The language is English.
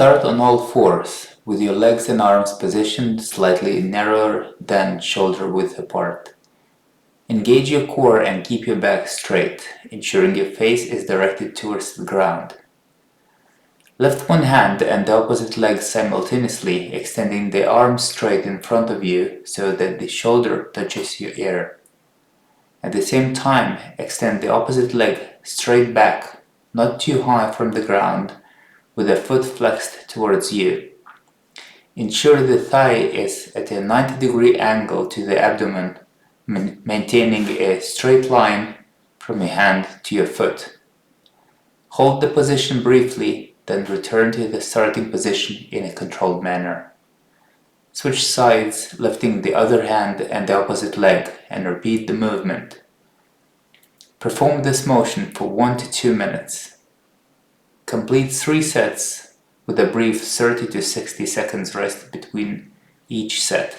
Start on all fours, with your legs and arms positioned slightly narrower than shoulder width apart. Engage your core and keep your back straight, ensuring your face is directed towards the ground. Lift one hand and the opposite leg simultaneously, extending the arm straight in front of you so that the shoulder touches your ear. At the same time, extend the opposite leg straight back, not too high from the ground, with the foot flexed towards you. Ensure the thigh is at a 90-degree angle to the abdomen, maintaining a straight line from your hand to your foot. Hold the position briefly, then return to the starting position in a controlled manner. Switch sides, lifting the other hand and the opposite leg, and repeat the movement. Perform this motion for 1 to 2 minutes. Complete 3 sets with a brief 30 to 60 seconds rest between each set.